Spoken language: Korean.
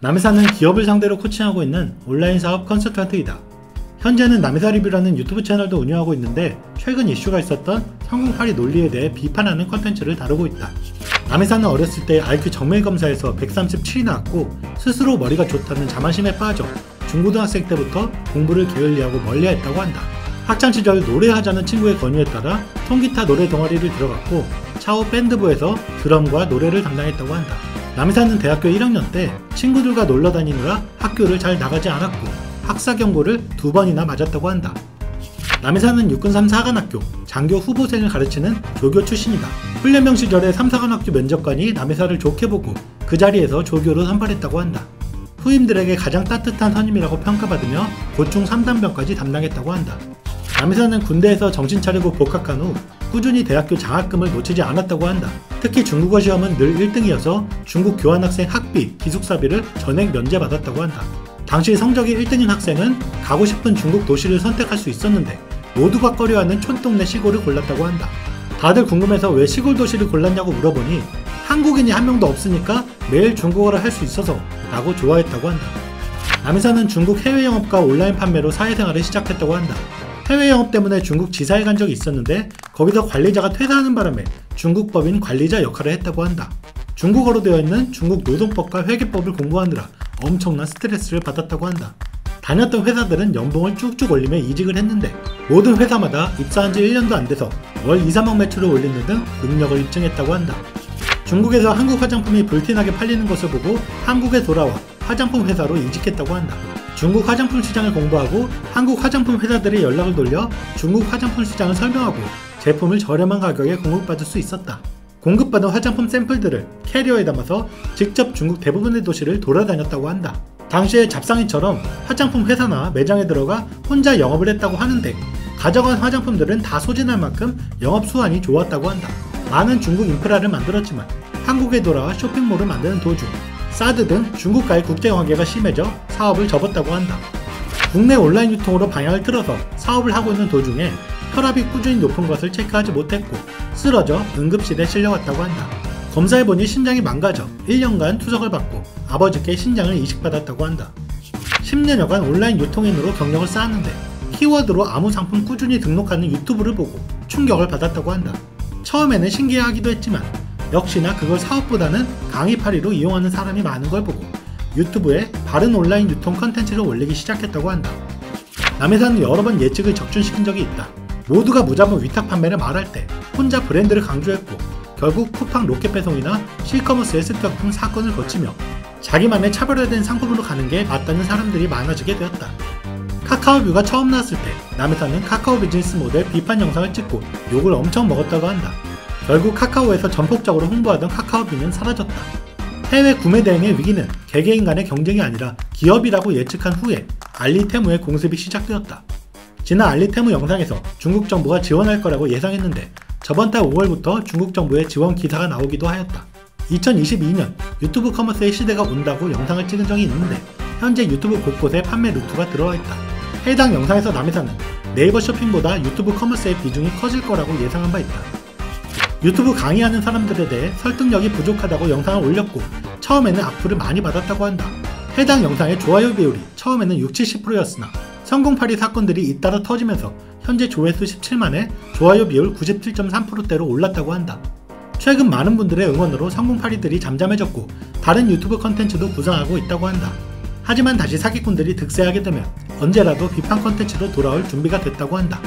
남회사는 기업을 상대로 코칭하고 있는 온라인 사업 컨설턴트이다. 현재는 남회사 리뷰라는 유튜브 채널도 운영하고 있는데 최근 이슈가 있었던 성공파리 논리에 대해 비판하는 컨텐츠를 다루고 있다. 남회사는 어렸을 때 IQ 정밀 검사에서 137이 나왔고 스스로 머리가 좋다는 자만심에 빠져 중고등학생 때부터 공부를 게을리하고 멀리했다고 한다. 학창시절 노래하자는 친구의 권유에 따라 통기타 노래 동아리를 들어갔고 차후 밴드부에서 드럼과 노래를 담당했다고 한다. 남회사는 대학교 1학년 때 친구들과 놀러 다니느라 학교를 잘 나가지 않았고 학사 경고를 2번이나 맞았다고 한다. 남회사는 육군 3사관학교 장교 후보생을 가르치는 조교 출신이다. 훈련병 시절에 3사관학교 면접관이 남회사를 좋게 보고 그 자리에서 조교로 선발했다고 한다. 후임들에게 가장 따뜻한 선임이라고 평가받으며 고충 3단병까지 담당했다고 한다. 남회사는 군대에서 정신 차리고 복학한 후 꾸준히 대학교 장학금을 놓치지 않았다고 한다. 특히 중국어 시험은 늘 1등이어서 중국 교환학생 학비, 기숙사비를 전액 면제받았다고 한다. 당시 성적이 1등인 학생은 가고 싶은 중국 도시를 선택할 수 있었는데 모두가 꺼려하는 촌동네 시골을 골랐다고 한다. 다들 궁금해서 왜 시골 도시를 골랐냐고 물어보니 한국인이 한 명도 없으니까 매일 중국어를 할 수 있어서 라고 좋아했다고 한다. 남회사는 중국 해외 영업과 온라인 판매로 사회생활을 시작했다고 한다. 해외 영업 때문에 중국 지사에 간 적이 있었는데 거기서 관리자가 퇴사하는 바람에 중국 법인 관리자 역할을 했다고 한다. 중국어로 되어 있는 중국 노동법과 회계법을 공부하느라 엄청난 스트레스를 받았다고 한다. 다녔던 회사들은 연봉을 쭉쭉 올리며 이직을 했는데 모든 회사마다 입사한 지 1년도 안 돼서 월 2, 3억 매출을 올리는 등 능력을 입증했다고 한다. 중국에서 한국 화장품이 불티나게 팔리는 것을 보고 한국에 돌아와 화장품 회사로 이직했다고 한다. 중국 화장품 시장을 공부하고 한국 화장품 회사들의 연락을 돌려 중국 화장품 시장을 설명하고 제품을 저렴한 가격에 공급받을 수 있었다. 공급받은 화장품 샘플들을 캐리어에 담아서 직접 중국 대부분의 도시를 돌아다녔다고 한다. 당시에 잡상이처럼 화장품 회사나 매장에 들어가 혼자 영업을 했다고 하는데 가져간 화장품들은 다 소진할 만큼 영업 수완이 좋았다고 한다. 많은 중국 인프라를 만들었지만 한국에 돌아와 쇼핑몰을 만드는 도중 사드 등 중국과의 국제관계가 심해져 사업을 접었다고 한다. 국내 온라인 유통으로 방향을 틀어서 사업을 하고 있는 도중에 혈압이 꾸준히 높은 것을 체크하지 못했고 쓰러져 응급실에 실려왔다고 한다. 검사해보니 신장이 망가져 1년간 투석을 받고 아버지께 신장을 이식받았다고 한다. 10년여간 온라인 유통인으로 경력을 쌓았는데 키워드로 아무 상품 꾸준히 등록하는 유튜브를 보고 충격을 받았다고 한다. 처음에는 신기해하기도 했지만 역시나 그걸 사업보다는 강의파리로 이용하는 사람이 많은 걸 보고 유튜브에 바른 온라인 유통 컨텐츠를 올리기 시작했다고 한다. 남회사는 여러 번 예측을 적중시킨 적이 있다. 모두가 무자본 위탁 판매를 말할 때 혼자 브랜드를 강조했고 결국 쿠팡 로켓 배송이나 실커머스의 습격 등 사건을 거치며 자기만의 차별화된 상품으로 가는 게 맞다는 사람들이 많아지게 되었다. 카카오뷰가 처음 나왔을 때 남회사는 카카오 비즈니스 모델 비판 영상을 찍고 욕을 엄청 먹었다고 한다. 결국 카카오에서 전폭적으로 홍보하던 카카오뷰는 사라졌다. 해외 구매 대행의 위기는 개개인 간의 경쟁이 아니라 기업이라고 예측한 후에 알리테무의 공습이 시작되었다. 지난 알리테무 영상에서 중국 정부가 지원할 거라고 예상했는데 저번 달 5월부터 중국 정부의 지원 기사가 나오기도 하였다. 2022년 유튜브 커머스의 시대가 온다고 영상을 찍은 적이 있는데 현재 유튜브 곳곳에 판매 루트가 들어와 있다. 해당 영상에서 남회사는 네이버 쇼핑보다 유튜브 커머스의 비중이 커질 거라고 예상한 바 있다. 유튜브 강의하는 사람들에 대해 설득력이 부족하다고 영상을 올렸고 처음에는 악플을 많이 받았다고 한다. 해당 영상의 좋아요 비율이 처음에는 60-70%였으나 성공파리 사건들이 잇따라 터지면서 현재 조회수 17만에 좋아요 비율 97.3%대로 올랐다고 한다. 최근 많은 분들의 응원으로 성공파리들이 잠잠해졌고 다른 유튜브 컨텐츠도 구상하고 있다고 한다. 하지만 다시 사기꾼들이 득세하게 되면 언제라도 비판 컨텐츠로 돌아올 준비가 됐다고 한다.